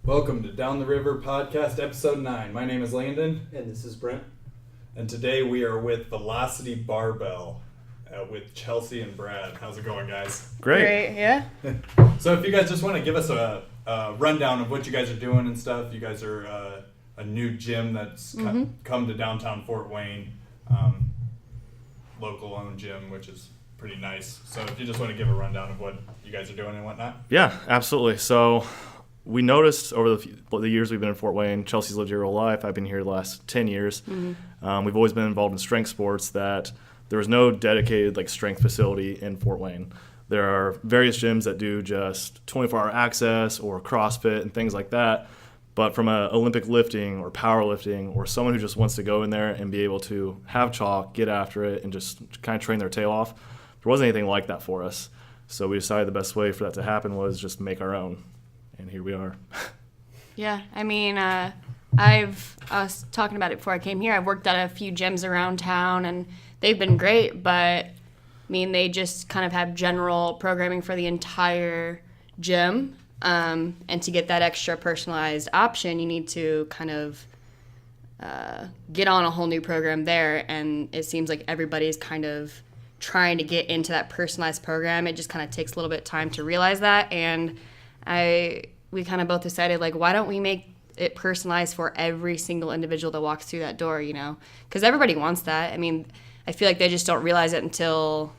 Welcome to Down the River Podcast, Episode 9. My name is Landon. And this is Brent. And today we are with Velocity Barbell with Chelsea and Brad. How's it going, guys? Great, yeah. So if you guys just want to give us a rundown of what you guys are doing and stuff. You guys are a new gym that's come to downtown Fort Wayne, local-owned gym, which is pretty nice. So if you just want to give a rundown of what you guys are doing and whatnot. Yeah, absolutely. So we noticed over the years we've been in Fort Wayne, Chelsea's lived here her whole life. I've been here the last 10 years. We've always been involved in strength sports, that there was no dedicated strength facility in Fort Wayne. There are various gyms that do just 24-hour access or CrossFit and things like that. But from a Olympic lifting or powerlifting or someone who just wants to go in there and be able to have chalk, get after it, and just kind of train their tail off, there wasn't anything like that for us. So we decided the best way for that to happen was just make our own. And here we are. Yeah, I mean, I was talking about it before I came here. I've worked at a few gyms around town, and they've been great, but, I mean, they just kind of have general programming for the entire gym. And to get that extra personalized option, you need to kind of get on a whole new program there, and it seems like everybody's kind of trying to get into that personalized program. It just kind of takes a little bit of time to realize that, and we kind of both decided, why don't we make it personalized for every single individual that walks through that door, Because everybody wants that. I mean, I feel like they just don't realize it until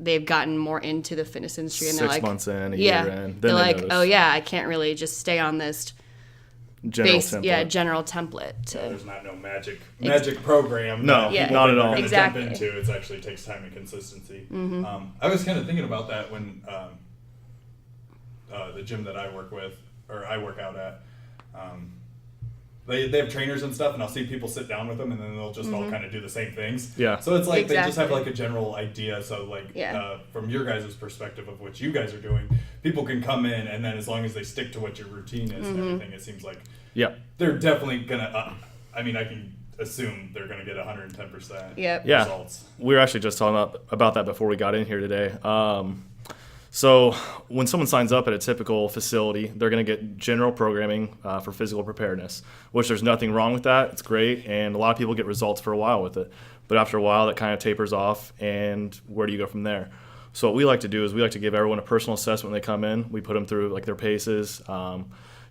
they've gotten more into the fitness industry. And 6 months in, a year in. Then they're like, notice. oh, yeah, I can't really just stay on this general template. general template. There's not no magic program. No, not at all. Exactly. Jump into. It actually takes time and consistency. I was kind of thinking about that when the gym that I work out at, they have trainers and stuff, and I'll see people sit down with them, and then they'll just all kind of do the same things. Yeah. So it's like Exactly. they just have a general idea. So from your guys' perspective of what you guys are doing, people can come in, and then as long as they stick to what your routine is and everything, it seems like they're definitely gonna. I can assume they're gonna get 110% results. We were actually just talking about that before we got in here today. So when someone signs up at a typical facility, they're going to get general programming for physical preparedness, which there's nothing wrong with that. It's great, and a lot of people get results for a while with it. But after a while, that kind of tapers off, and where do you go from there? So what we like to do is we like to give everyone a personal assessment when they come in. We put them through their paces,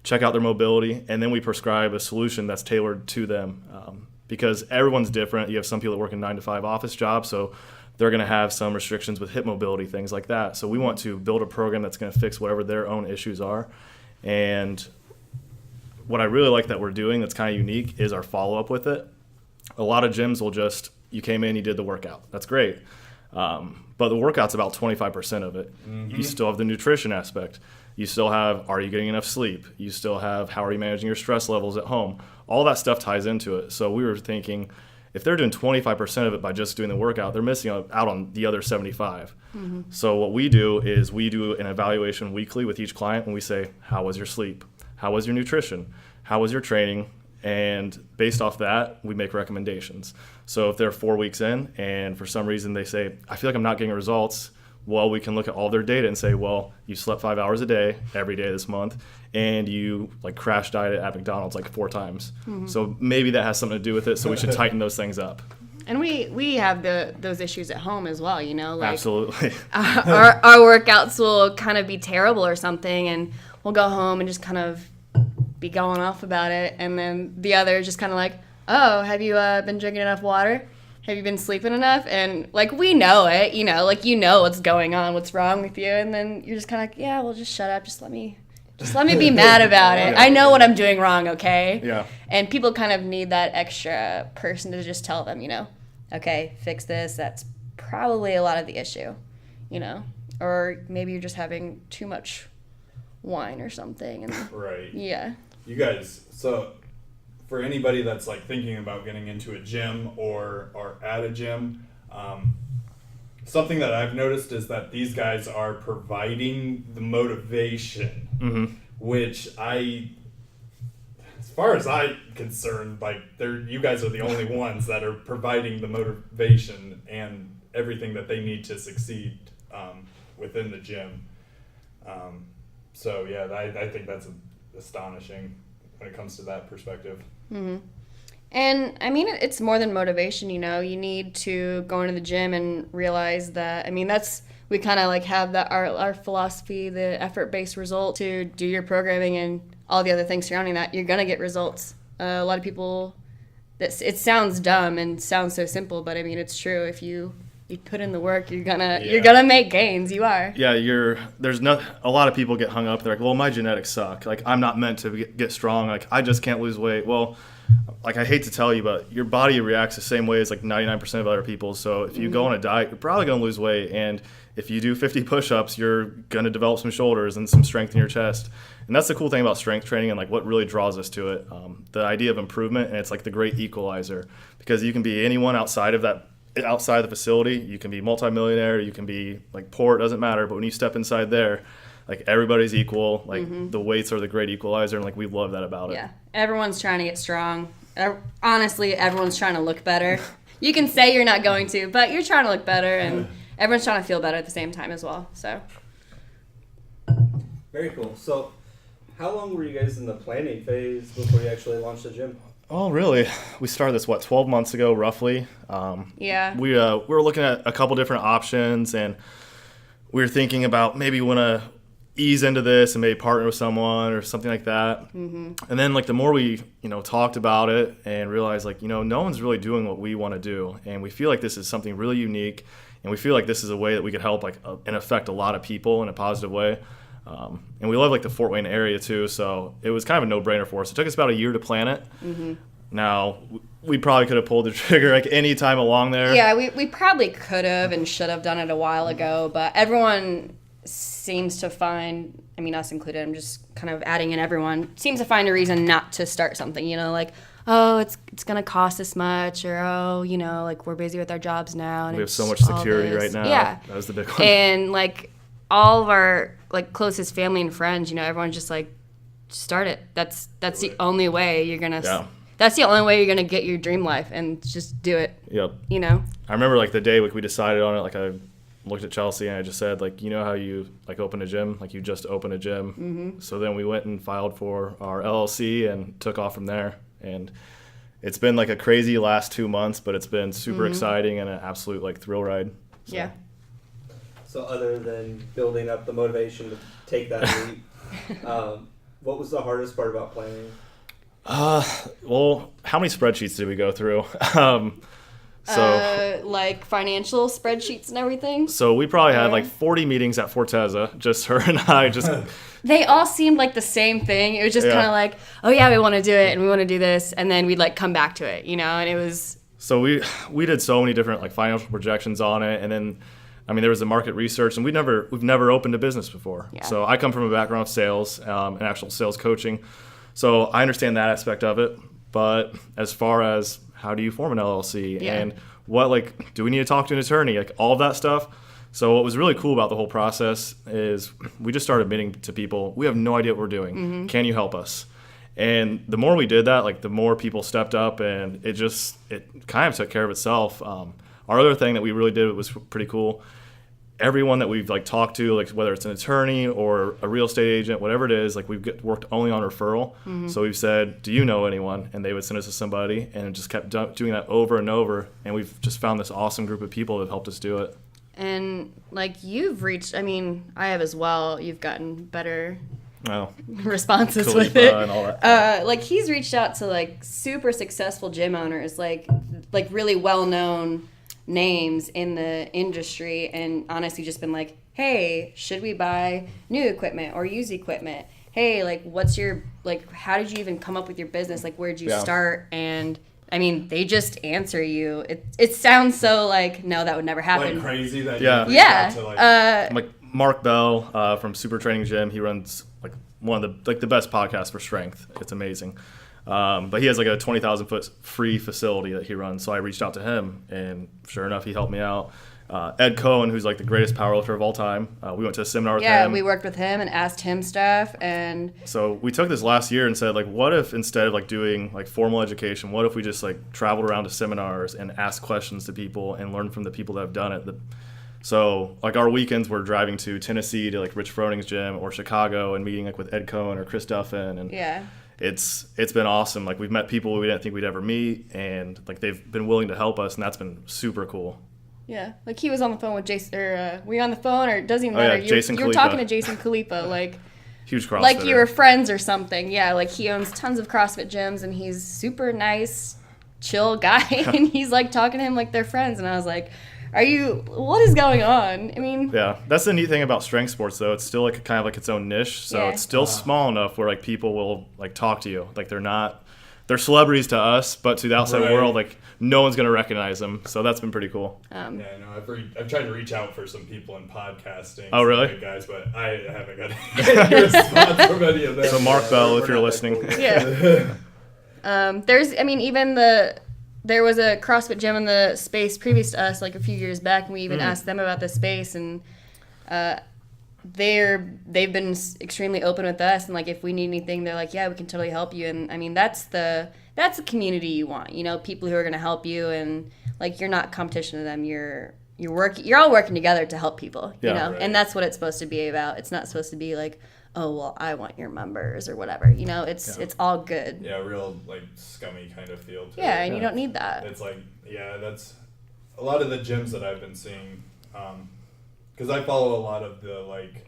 check out their mobility, and then we prescribe a solution that's tailored to them. Because everyone's different. You have some people that work in 9-to-5 office jobs, so they're going to have some restrictions with hip mobility, things like that. So we want to build a program that's going to fix whatever their own issues are. And what I really like that we're doing that's kind of unique is our follow-up with it. A lot of gyms will you came in, you did the workout. That's great. But the workout's about 25% of it. You still have the nutrition aspect. You still have, are you getting enough sleep? You still have, how are you managing your stress levels at home? All that stuff ties into it. So we were thinking, if they're doing 25% of it by just doing the workout, they're missing out on the other 75. So what we do is we do an evaluation weekly with each client, and we say, how was your sleep? How was your nutrition? How was your training? And based off that, we make recommendations. So if they're 4 weeks in and for some reason they say, I feel like I'm not getting results, well, we can look at all their data and say, well, you slept 5 hours a day every day this month, and you crash dieted at McDonald's 4 times. So maybe that has something to do with it, so we should tighten those things up. And we have those issues at home as well, Absolutely. our workouts will kind of be terrible or something, and we'll go home and just kind of be going off about it, and then the other is just kind of oh, have you been drinking enough water? Have you been sleeping enough? And we know it, you know what's going on, what's wrong with you, and then you're just kind of yeah, well, just shut up, just let me be mad about it. I know what I'm doing wrong, okay? Yeah. And people kind of need that extra person to just tell them, okay, fix this. That's probably a lot of the issue, or maybe you're just having too much wine or something. And Right. Yeah. You guys, so for anybody that's thinking about getting into a gym or at a gym, something that I've noticed is that these guys are providing the motivation, which as far as I'm concerned, like you guys are the only ones that are providing the motivation and everything that they need to succeed within the gym. So yeah, I think that's astonishing when it comes to that perspective. Mm-hmm. And I mean, it's more than motivation, you know. You need to go into the gym and realize that, I mean, we kind of like have that our philosophy, the effort-based result, to do your programming and all the other things surrounding that. You're gonna get results. A lot of people, it sounds dumb and sounds so simple, but I mean, it's true. If you put in the work, you're gonna make gains. You are. Yeah, a lot of people get hung up. They're like, well, my genetics suck. Like, I'm not meant to get strong. Like, I just can't lose weight. Well, like, I hate to tell you, but your body reacts the same way as like 99% of other people. So if you go on a diet, you're probably going to lose weight. And if you do 50 push-ups, you're going to develop some shoulders and some strength in your chest. And that's the cool thing about strength training and like what really draws us to it. The idea of improvement, and it's like the great equalizer, because you can be anyone outside of the facility. You can be multimillionaire, you can be like poor, it doesn't matter. But when you step inside there, like everybody's equal. Like the weights are the great equalizer, and like we love that about it. Yeah, everyone's trying to get strong. Honestly, everyone's trying to look better. You can say you're not going to, but you're trying to look better, and everyone's trying to feel better at the same time as well. So very cool. So how long were you guys in the planning phase before you actually launched the gym? Oh, really? We started this, 12 months ago, roughly? Yeah. We were looking at a couple different options, and we were thinking about maybe want to ease into this and maybe partner with someone or something like that. Mm-hmm. And then, like, the more we, talked about it and realized, like, no one's really doing what we want to do. And we feel like this is something really unique, and we feel like this is a way that we could help, like, and affect a lot of people in a positive way. And we love like the Fort Wayne area too, so it was kind of a no-brainer for us. It took us about a year to plan it. Mm-hmm. Now, we probably could have pulled the trigger like any time along there. Yeah, we probably could have and should have done it a while ago, but everyone seems to find, I mean, us included, I'm just kind of adding in everyone, seems to find a reason not to start something, like, oh, it's going to cost this much, or, oh, like, we're busy with our jobs now. And we have so much security right now. Yeah. That was the big one. And, like, all of our, like, closest family and friends, everyone's just like, start it. That's the only way you're going to... Yeah. That's the only way you're going to get your dream life, and just do it. Yep. I remember, like, the day we decided on it, like, I looked at Chelsea and I just said, like, how you, like, open a gym? Like, you just open a gym. Mm-hmm. So then we went and filed for our LLC and took off from there. And it's been, like, a crazy last 2 months, but it's been super exciting and an absolute, like, thrill ride. So. Yeah. So other than building up the motivation to take that leap, what was the hardest part about planning? Well, how many spreadsheets did we go through? Like financial spreadsheets and everything. So we probably had like 40 meetings at Forteza, just her and I. They all seemed like the same thing. It was just kind of like, oh yeah, we want to do it and we want to do this, and then we'd like come back to it, and it was. So we did so many different like financial projections on it, and then. I mean, there was the market research, and we've never opened a business before. Yeah. So I come from a background of sales and actual sales coaching. So I understand that aspect of it. But as far as how do you form an LLC and what, like, do we need to talk to an attorney, like all of that stuff. So what was really cool about the whole process is we just started admitting to people, we have no idea what we're doing. Mm-hmm. Can you help us? And the more we did that, like the more people stepped up, and it kind of took care of itself. Our other thing that we really did was pretty cool. Everyone that we've like talked to, like whether it's an attorney or a real estate agent, whatever it is, like we've worked only on referral. Mm-hmm. So we've said, do you know anyone? And they would send us to somebody, and it just kept doing that over and over. And we've just found this awesome group of people that have helped us do it. And like you've reached, I mean, I have as well. You've gotten better responses Khalifa with it. And all that. Like he's reached out to like super successful gym owners, like really well-known names in the industry, and honestly just been like, hey, should we buy new equipment or used equipment? Hey, like what's your, like, how did you even come up with your business? Like where'd you start? And I mean, they just answer you. It sounds so like, no, that would never happen. Like crazy that like Mark Bell from Super Training Gym, he runs like one of the best podcasts for strength. It's amazing. But he has like a 20,000 foot free facility that he runs. So I reached out to him, and sure enough, he helped me out. Ed Cohen, who's like the greatest powerlifter of all time. We went to a seminar with him. Yeah, we worked with him and asked him stuff. And so we took this last year and said, like, what if instead of like doing like formal education, what if we just like traveled around to seminars and asked questions to people and learned from the people that have done it? So like our weekends, we're driving to Tennessee to like Rich Froning's gym or Chicago and meeting like with Ed Cohen or Chris Duffin, and it's been awesome. Like we've met people we didn't think we'd ever meet, and like they've been willing to help us, and that's been super cool. Yeah, like he was on the phone with Jason, or were you on the phone, or it doesn't even matter. You were talking to Jason Khalipa, like huge CrossFitter. Like you were friends or something. Yeah, like he owns tons of CrossFit gyms, and he's super nice, chill guy, and he's like talking to him like they're friends, and I was like, what is going on? I mean, yeah, that's the neat thing about strength sports, though. It's still like kind of like its own niche, so it's still small enough where like people will like talk to you, like they're celebrities to us, but to the outside world, like no one's gonna recognize them. So that's been pretty cool. I've tried to reach out for some people in podcasting. Oh, really? Guys, but I haven't got any response from any of them. So Mark Bell, if you're listening, there was a CrossFit gym in the space previous to us, like a few years back, and we even asked them about the space, and they've been extremely open with us, and like if we need anything, they're like, yeah, we can totally help you. And I mean, that's the community you want, you know, people who are going to help you, and like you're not competition to them, you're all working together to help people, you know, and that's what it's supposed to be about. It's not supposed to be like, oh well, I want your members or whatever, you know. It's all good. Yeah, real like scummy kind of feel to it. Yeah, and you don't need that. It's like, that's a lot of the gyms that I've been seeing, because I follow a lot of the like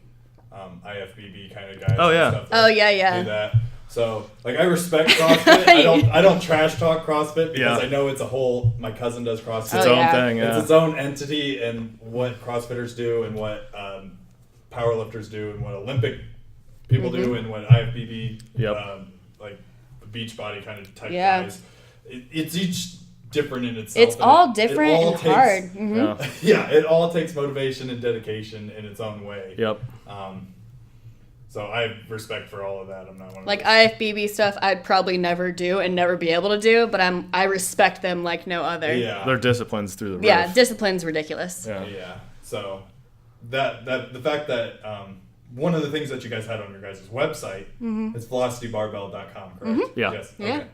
IFBB kind of guys. Oh yeah. And stuff that do that. So like I respect CrossFit. I don't trash talk CrossFit because I know it's a whole. My cousin does CrossFit. It's its own thing. Yeah. It's its own entity, and what CrossFitters do, and what powerlifters do, and what Olympic people do, and what IFBB like Beachbody kind of type guys. It's each different in itself. It's all different and hard. Mm-hmm. It all takes motivation and dedication in its own way. Yep. So I have respect for all of that. I'm not one of like IFBB stuff I'd probably never do and never be able to do, but I respect them like no other. Yeah. Their discipline's through the roof. Yeah, discipline's ridiculous. Yeah. So that the fact that one of the things that you guys had on your guys' website is velocitybarbell.com, correct? Mm-hmm. Yeah. Yes. Yeah. Okay.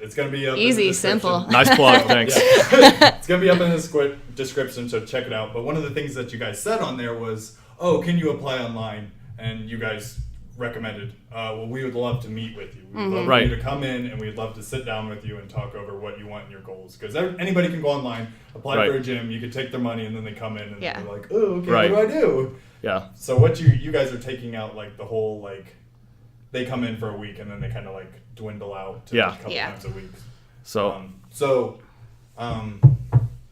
It's going to be up easy, in the simple. Nice plug, thanks. It's going to be up in the description, so check it out. But one of the things that you guys said on there was, can you apply online? And you guys recommended, we would love to meet with you. We'd love for you to come in, and we'd love to sit down with you and talk over what you want in your goals. Because anybody can go online, apply for a gym, you could take their money, and then they come in and they're like, what do I do? Yeah. So what you guys are taking out, like the whole, like, they come in for a week, and then they kind of, like, dwindle out to a couple times a week. So,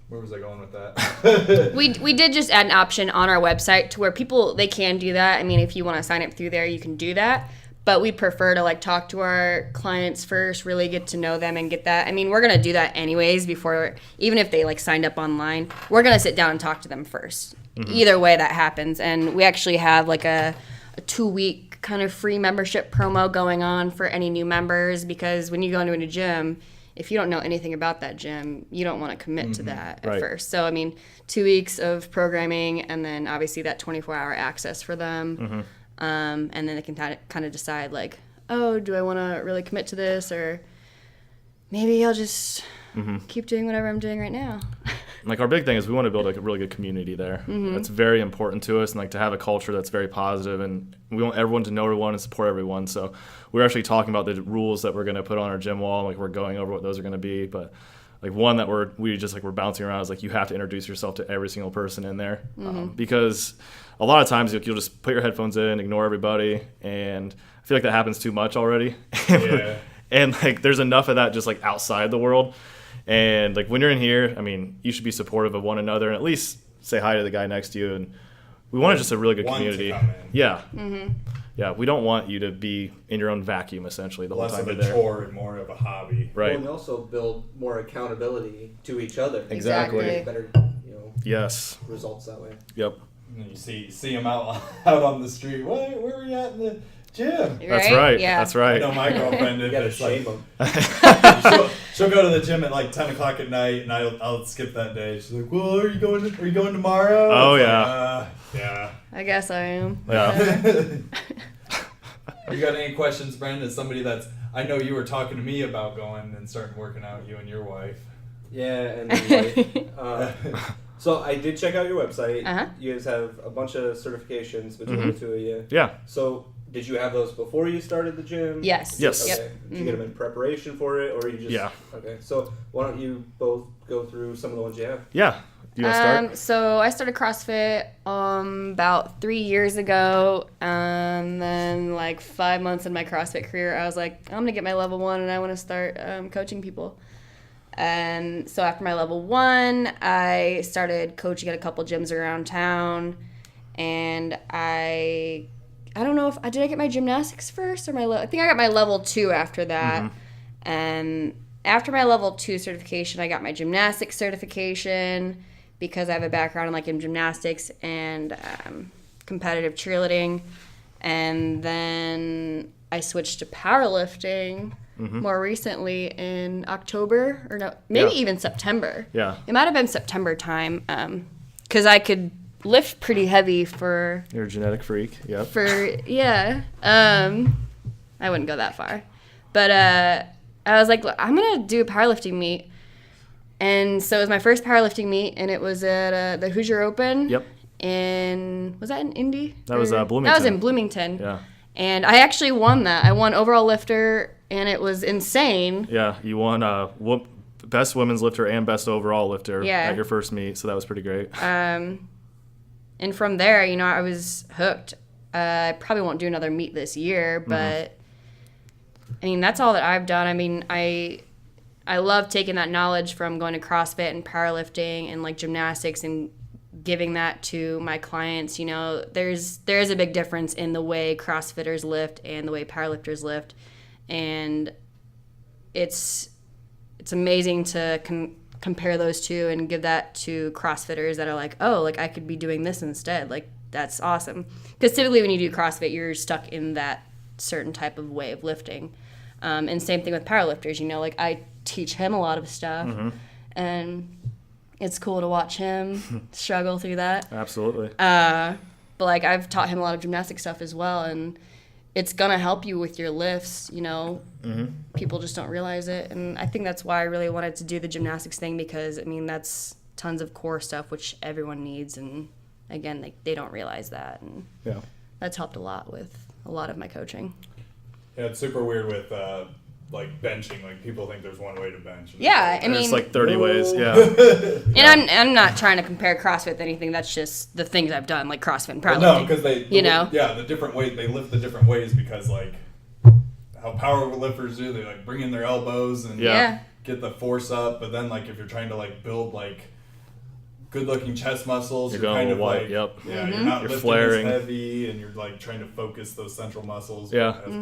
where was I going with that? We did just add an option on our website to where people, they can do that. I mean, if you want to sign up through there, you can do that. But we prefer to like talk to our clients first, really get to know them and get that. I mean, we're going to do that anyways before, even if they like signed up online, we're going to sit down and talk to them first. Mm-hmm. Either way that happens. And we actually have like a 2-week kind of free membership promo going on for any new members, because when you go into a gym, if you don't know anything about that gym, you don't want to commit to that at first. So, I mean, 2 weeks of programming, and then obviously that 24-hour access for them. And then they can kind of decide, like, do I want to really commit to this? Or maybe I'll just keep doing whatever I'm doing right now. Like, our big thing is we want to build like a really good community there. That's very important to us, and like to have a culture that's very positive, and we want everyone to know everyone and support everyone. So we're actually talking about the rules that we're going to put on our gym wall. Like, we're going over what those are going to be, but like one that we're bouncing around is like, you have to introduce yourself to every single person in there, because a lot of times you'll just put your headphones in, ignore everybody, and I feel like that happens too much already. And like there's enough of that just like outside the world. And like when you're in here, I mean, you should be supportive of one another and at least say hi to the guy next to you. And we want just a really good community. Yeah. Yeah, we don't want you to be in your own vacuum essentially the whole time you're there. Less of a chore and more of a hobby. Right. Well, and also build more accountability to each other. Exactly. Better, results that way. Yep. And you see them out on the street. Where are you at in the gym. That's right. Yeah. That's right. I know my girlfriend, You if gotta it's shame like, them. she'll go to the gym at like 10 o'clock at night, and I'll skip that day. She's like, well, are you going tomorrow? Oh, It's yeah. like, yeah. I guess I am. Yeah. You got any questions, Brandon? As somebody that's, I know you were talking to me about going and starting working out, you and your wife. Yeah, and then, so I did check out your website. Uh-huh. You guys have a bunch of certifications between the two of you. Yeah. So did you have those before you started the gym? Yes. Yes. Okay. Yep. Did you get them in preparation for it, or you just? Yeah. Okay. So why don't you both go through some of the ones you have? Yeah. You want to start? So I started CrossFit about 3 years ago, and then like 5 months in my CrossFit career, I was like, I'm gonna get my level 1, and I want to start coaching people. And so after my level 1, I started coaching at a couple gyms around town, and I don't know if did I get my gymnastics first or I think I got my level 2 after that, and after my level 2 certification, I got my gymnastics certification, because I have a background in gymnastics and competitive cheerleading. And then I switched to powerlifting more recently in October, or no, maybe even September. Yeah. It might have been September time, because I could lift pretty heavy for You're a genetic freak. Yep. yeah. I wouldn't go that far. But I was like, look, I'm going to do a powerlifting meet. And so it was my first powerlifting meet, and it was at the Hoosier Open. Yep. Was that in Indy? That was Bloomington. That was in Bloomington. Yeah. And I actually won that. I won overall lifter, and it was insane. Yeah. You won best women's lifter and best overall lifter Yeah. at your first meet, so that was pretty great. And from there, I was hooked. I probably won't do another meet this year, but that's all that I've done. I love taking that knowledge from going to CrossFit and powerlifting and gymnastics and giving that to my clients. There's a big difference in the way CrossFitters lift and the way powerlifters lift, and it's amazing to compare those two and give that to CrossFitters that are like, oh, I could be doing this instead. That's awesome. Because typically when you do CrossFit, you're stuck in that certain type of way of lifting. And same thing with powerlifters. I teach him a lot of stuff, and it's cool to watch him struggle through that. Absolutely. But I've taught him a lot of gymnastic stuff as well, and it's gonna help you with your lifts. People just don't realize it, and I think that's why I really wanted to do the gymnastics thing, because that's tons of core stuff which everyone needs, and again, they don't realize that, and that's helped a lot with a lot of my coaching. Yeah, it's super weird with benching. People think there's one way to bench. Yeah, There's 30 ways. Yeah. And I'm not trying to compare CrossFit with anything. That's just the things I've done, like CrossFit and powerlifting. No, because the different ways, they lift the different ways because how power lifters do, they bring in their elbows and get the force up, but then if you're trying to build good looking chest muscles, You're you're going kind of wide, yep. you're not You're lifting flaring. as heavy, and you're trying to focus those central muscles. Yeah. As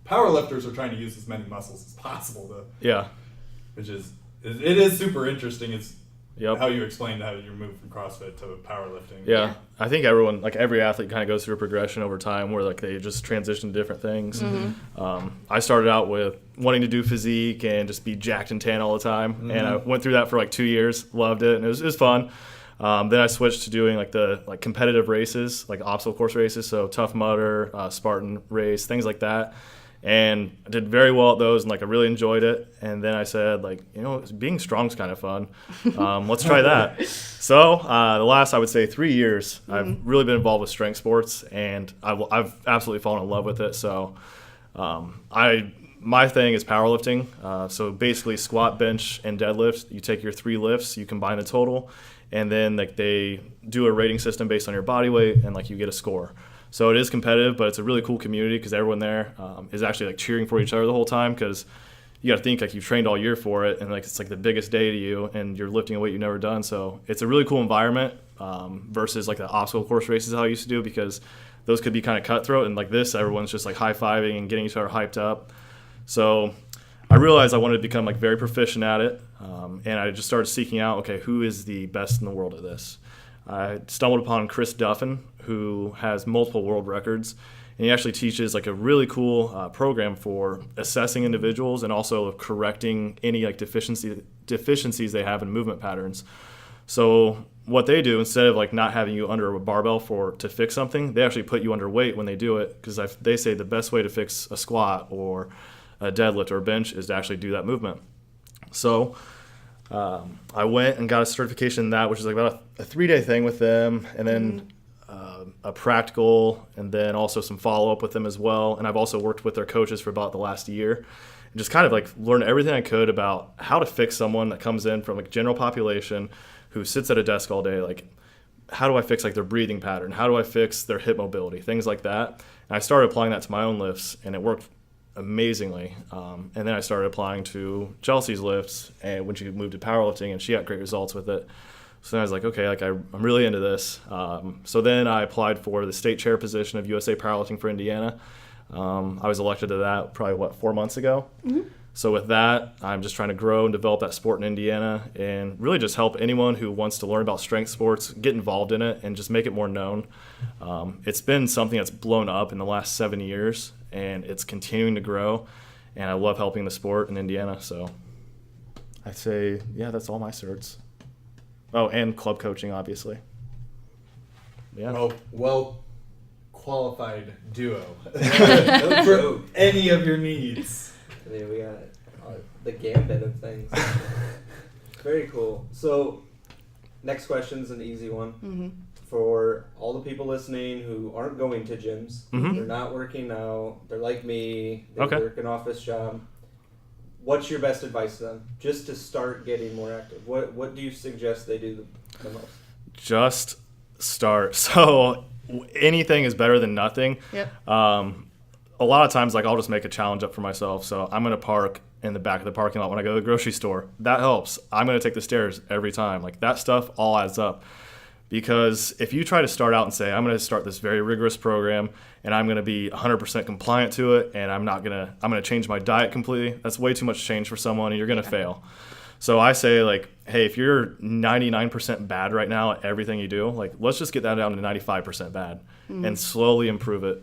powerlifters are trying to use as many muscles as possible which is it is super interesting. It's how you explained how you moved from CrossFit to powerlifting. Yeah. I think everyone, every athlete kind of goes through a progression over time where they just transition to different things. I started out with wanting to do physique and just be jacked and tan all the time. And I went through that for 2 years, loved it, and it was fun. Then I switched to doing the competitive races, obstacle course races, so Tough Mudder, Spartan race, things like that. And I did very well at those, and I really enjoyed it. And then I said, being strong's kind of fun. Let's try that. So the last, I would say, 3 years, I've really been involved with strength sports, and I've absolutely fallen in love with it. So my thing is powerlifting. So basically, squat, bench, and deadlift. You take your 3 lifts, you combine the total, and then they do a rating system based on your body weight, and you get a score. So it is competitive, but it's a really cool community because everyone there is actually cheering for each other the whole time, because you got to think you've trained all year for it, and it's the biggest day to you, and you're lifting a weight you've never done. So it's a really cool environment versus the obstacle course races how I used to do, because those could be kind of cutthroat, and this everyone's just high-fiving and getting each other hyped up. So I realized I wanted to become very proficient at it, and I just started seeking out, who is the best in the world at this? I stumbled upon Chris Duffin, who has multiple world records, And he actually teaches like a really cool program for assessing individuals and also correcting any like deficiencies they have in movement patterns. So what they do, instead of like not having you under a barbell to fix something, they actually put you under weight when they do it, because they say the best way to fix a squat or a deadlift or a bench is to actually do that movement. So I went and got a certification in that, which is like about a 3-day thing with them, and then a practical, and then also some follow-up with them as well. And I've also worked with their coaches for about the last year, and just kind of like learned everything I could about how to fix someone that comes in from like general population who sits at a desk all day. Like, how do I fix like their breathing pattern? How do I fix their hip mobility? Things like that. And I started applying that to my own lifts, and it worked amazingly. And then I started applying to Chelsea's lifts, and when she moved to powerlifting, and she got great results with it. So then I was like, okay, like I'm really into this. So then I applied for the state chair position of USA Powerlifting for Indiana. I was elected to that probably 4 months ago. Mm-hmm. So with that, I'm just trying to grow and develop that sport in Indiana, and really just help anyone who wants to learn about strength sports get involved in it and just make it more known. It's been something that's blown up in the last 7 years, and it's continuing to grow, and I love helping the sport in Indiana. So I'd say, yeah, that's all my certs. Oh, and club coaching, obviously. Yeah. Well qualified duo No for joke. any of your needs. I mean, we got the gambit of things. Very cool. So, next question's an easy one. Mm-hmm. For all the people listening who aren't going to gyms, they're not working now, they're like me, they work an office job. What's your best advice to them, just to start getting more active? What do you suggest they do the most? Just start. So anything is better than nothing. Yep. A lot of times, like, I'll just make a challenge up for myself. So I'm going to park in the back of the parking lot when I go to the grocery store. That helps. I'm going to take the stairs every time. Like, that stuff all adds up. Because if you try to start out and say, I'm going to start this very rigorous program and I'm going to be 100% compliant to it, and I'm going to change my diet completely, that's way too much change for someone, and you're going to fail. So I say, like, hey, if you're 99% bad right now at everything you do, like, let's just get that down to 95% bad and slowly improve it.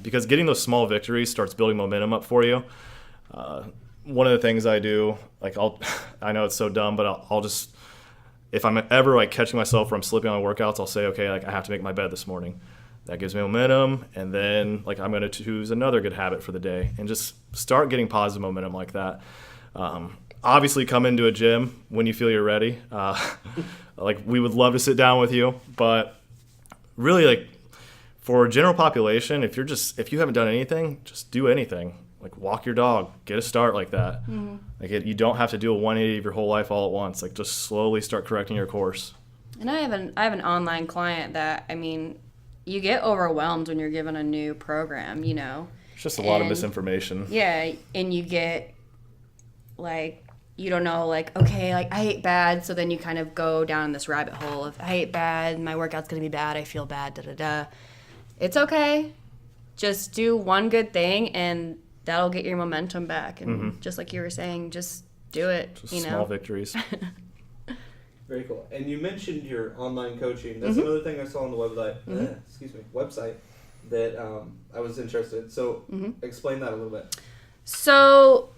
Because getting those small victories starts building momentum up for you. One of the things I do, like, I know it's so dumb, but I'll just, if I'm ever like catching myself where I'm slipping on workouts, I'll say, okay, like, I have to make my bed this morning. That gives me momentum, and then like I'm going to choose another good habit for the day, and just start getting positive momentum like that. Obviously, come into a gym when you feel you're ready. Like, we would love to sit down with you, but really, like, for general population, if you haven't done anything, just do anything. Like, walk your dog, get a start like that. Mm-hmm. Like, you don't have to do a 180 of your whole life all at once. Like, just slowly start correcting your course. And I have an online client that, I mean, you get overwhelmed when you're given a new program, you know. It's just a lot of misinformation. Yeah, and you get, like, you don't know, like, okay, like, I ate bad, so then you kind of go down this rabbit hole of, I ate bad, my workout's going to be bad, I feel bad, da-da-da. It's okay. Just do one good thing, and that'll get your momentum back. And just like you were saying, just do it, just small victories. Very cool. And you mentioned your online coaching. That's another thing I saw on the website that I was interested in. So explain that a little bit. So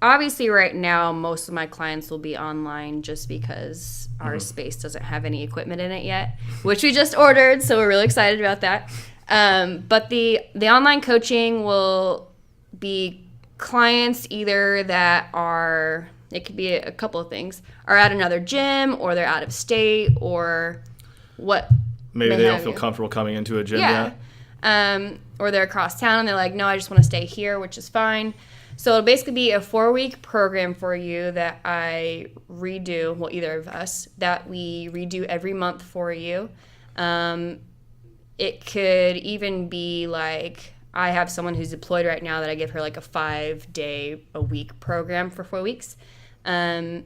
obviously right now most of my clients will be online just because our space doesn't have any equipment in it yet, which we just ordered, so we're really excited about that. But the online coaching will be clients either that are, it could be a couple of things, are at another gym, or they're out of state, or what. Maybe they don't feel comfortable coming into a gym yet. Or they're across town and they're like, no, I just want to stay here, which is fine. So it'll basically be a 4-week program for you that I redo, well, either of us, that we redo every month for you. It could even be like, I have someone who's deployed right now that I give her like a 5-day-a-week program for 4 weeks. And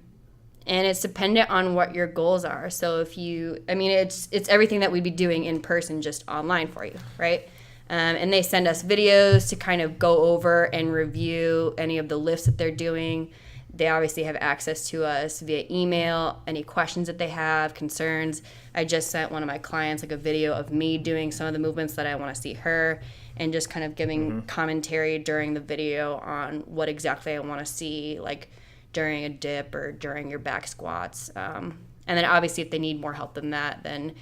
it's dependent on what your goals are. So if you, I mean, it's everything that we'd be doing in person, just online for you, right? And they send us videos to kind of go over and review any of the lifts that they're doing. they obviously have access to us via email, any questions that they have, concerns. I just sent one of my clients like a video of me doing some of the movements that I want to see her, and just kind of giving commentary during the video on what exactly I want to see, like during a dip or during your back squats. And then obviously if they need more help than that, then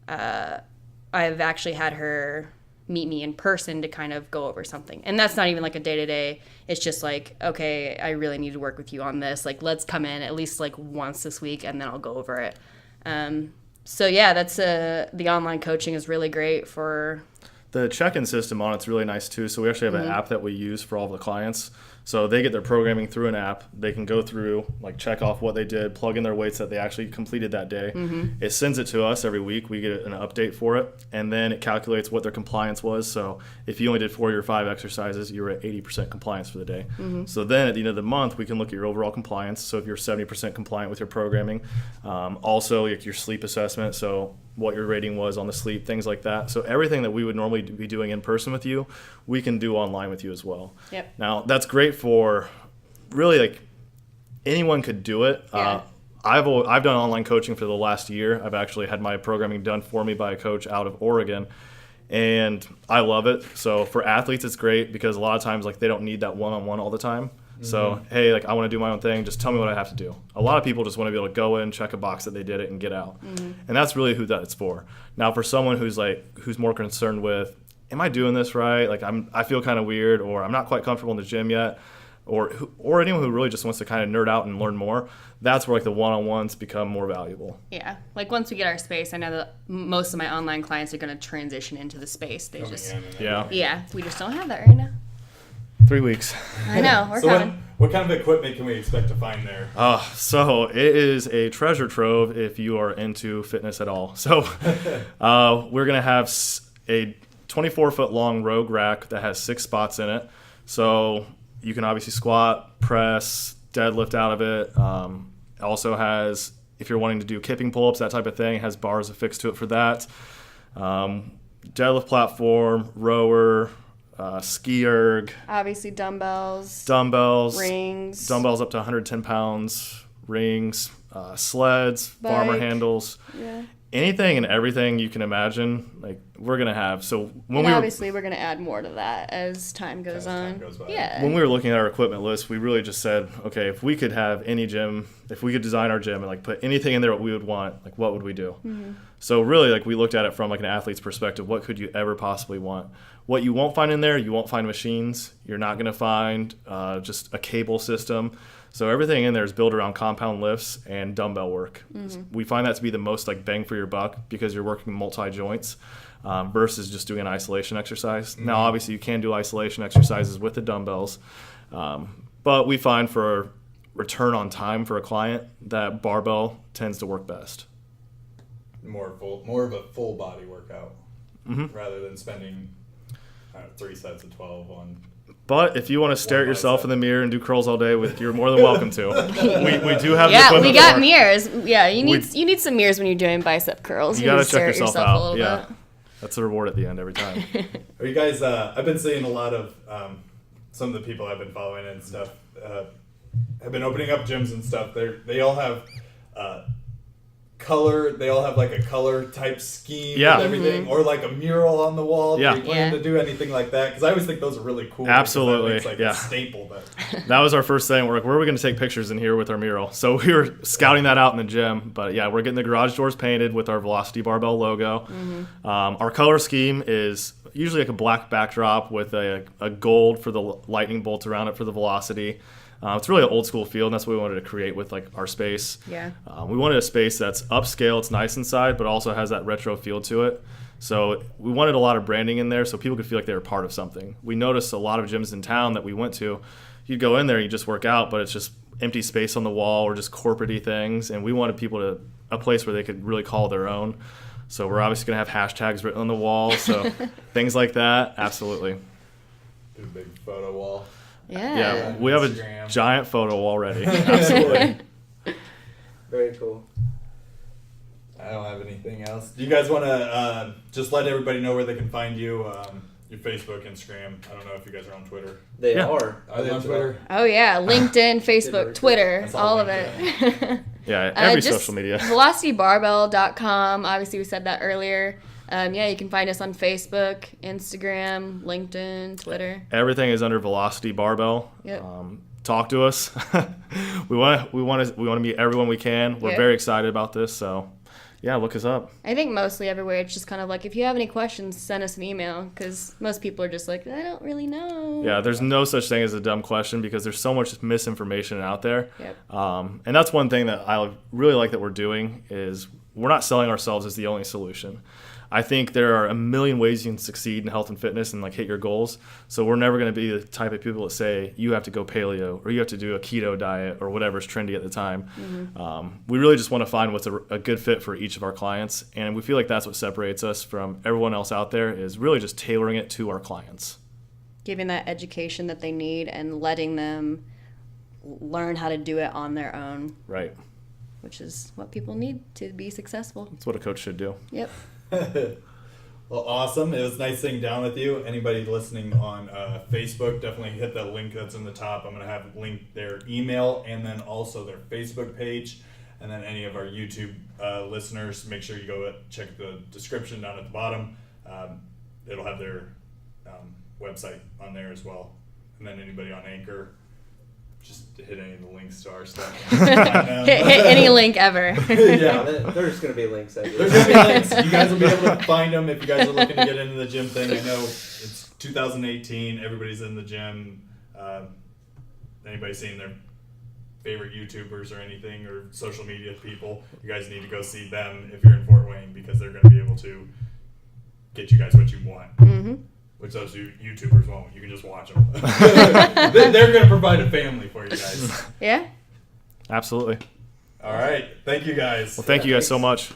I've actually had her meet me in person to kind of go over something. And that's not even like a day-to-day. It's just like, okay, I really need to work with you on this. Like, let's come in at least like once this week, and then I'll go over it. So yeah, that's the online coaching is really great for... The check-in system on it's really nice too. So we actually have an app that we use for all the clients. So they get their programming through an app. They can go through, like check off what they did, plug in their weights that they actually completed that day. It sends it to us every week. We get an update for it. And then it calculates what their compliance was. So if you only did 4 or 5 exercises, you were at 80% compliance for the day. So then at the end of the month, we can look at your overall compliance. So if you're 70% compliant with your programming, also like your sleep assessment. So what your rating was on the sleep, things like that. So everything that we would normally be doing in person with you, we can do online with you as well. Yep. Now, that's great for really like anyone could do it. Yeah. I've done online coaching for the last year. I've actually had my programming done for me by a coach out of Oregon, and I love it. So for athletes, it's great because a lot of times like they don't need that one-on-one all the time. So, hey, like I want to do my own thing. Just tell me what I have to do. A lot of people just want to be able to go in, check a box that they did it, and get out. And that's really who that's for. Now, for someone who's more concerned with, am I doing this right? Like I feel kind of weird, or I'm not quite comfortable in the gym yet, or anyone who really just wants to kind of nerd out and learn more. That's where like the one-on-ones become more valuable. Yeah, like once we get our space, I know that most of my online clients are going to transition into the space. They yeah, we just don't have that right now. 3 weeks. I know, we're coming. What kind of equipment can we expect to find there? So it is a treasure trove if you are into fitness at all. So we're going to have a 24-foot long Rogue rack that has 6 spots in it. So you can obviously squat, press, deadlift out of it. It also has, if you're wanting to do kipping pull-ups, that type of thing, it has bars affixed to it for that. Deadlift platform, rower, ski erg, Obviously dumbbells, rings, dumbbells up to 110 pounds, rings, sleds, farmer handles, anything and everything you can imagine. Like we're gonna have. So obviously we're gonna add more to that as time goes on. When we were looking at our equipment list, we really just said, okay, if we could have any gym, if we could design our gym and like put anything in there what we would want, like what would we do? So really, like we looked at it from like an athlete's perspective. What could you ever possibly want? What you won't find in there, you won't find machines. You're not going to find just a cable system. So everything in there is built around compound lifts and dumbbell work. We find that to be the most like bang for your buck because you're working multi-joints versus just doing an isolation exercise. Now, obviously, you can do isolation exercises with the dumbbells, but we find for return on time for a client that barbell tends to work best. More of a full body workout rather than spending 3 sets of 12 on. But if you want to stare at yourself in the mirror and do curls all day, you're more than welcome to. We do have the equipment. We got mirrors. Yeah, you need some mirrors when you're doing bicep curls. You gotta check yourself out. A little bit. That's the reward at the end every time. Are you guys? I've been seeing a lot of some of the people I've been following and stuff have been opening up gyms and stuff. They all have color. They all have like a color type scheme and everything, or like a mural on the wall. Do you plan to do anything like that? Because I always think those are really cool. Absolutely, it's like a staple. That was our first thing. We're like, where are we going to take pictures in here with our mural? So we were scouting that out in the gym. But yeah, we're getting the garage doors painted with our Velocity Barbell logo. Our color scheme is usually like a black backdrop with a gold for the lightning bolts around it for the Velocity. It's really an old school feel, and that's what we wanted to create with like our space. We wanted a space that's upscale, it's nice inside, but also has that retro feel to it. So we wanted a lot of branding in there so people could feel like they were part of something. We noticed a lot of gyms in town that we went to, you'd go in there and you just work out, but it's just empty space on the wall or just corporate-y things, and we wanted people a place where they could really call their own. So we're obviously going to have hashtags written on the wall, so things like that, absolutely. Do a big photo wall. Yeah, we have a giant photo wall ready. Absolutely. Very cool. I don't have anything else. Do you guys want to just let everybody know where they can find you? your Facebook, Instagram. I don't know if you guys are on Twitter. They Yeah. are. Are they on Twitter? Oh yeah, LinkedIn, Facebook, That's Twitter, all all of it. Yeah, every Just social media. VelocityBarbell.com. Obviously, we said that earlier. Yeah, you can find us on Facebook, Instagram, LinkedIn, Twitter. Everything is under Velocity Barbell. Yep. Talk to us. we want to meet everyone we can. We're Yep. very excited about this. So, yeah, look us up. I think mostly everywhere it's just kind of like, if you have any questions, send us an email, because most people are just like, I don't really know. Yeah, there's no such thing as a dumb question because there's so much misinformation out there. Yep. And that's one thing that I really like that we're doing is we're not selling ourselves as the only solution. I think there are a million ways you can succeed in health and fitness and like hit your goals. So we're never going to be the type of people that say you have to go paleo or you have to do a keto diet or whatever's trendy at the time. Mm-hmm. We really just want to find what's a good fit for each of our clients. And we feel like that's what separates us from everyone else out there is really just tailoring it to our clients. Giving that education that they need and letting them learn how to do it on their own. Right. Which is what people need to be successful. That's what a coach should do. Yep. Well, awesome. It was nice sitting down with you. Anybody listening on Facebook, definitely hit that link that's in the top. I'm going to have linked their email and then also their Facebook page. And then any of our YouTube listeners, make sure you go check the description down at the bottom. It'll have their website on there as well. And then anybody on Anchor, just hit any of the links to our stuff. hit any link ever. Yeah. There's going to be links. There's going to be links. You guys will be able to find them if you guys are looking to get into the gym thing. I know it's 2018. Everybody's in the gym. Anybody seeing their favorite YouTubers or anything or social media people, you guys need to go see them if you're in Fort Wayne because they're going to be able to get you guys what you want. Mm-hmm. Which those YouTubers won't. You can just watch them. They're going to provide a family for you guys. Yeah. Absolutely. All right. Thank you guys. Well, thank you guys so much.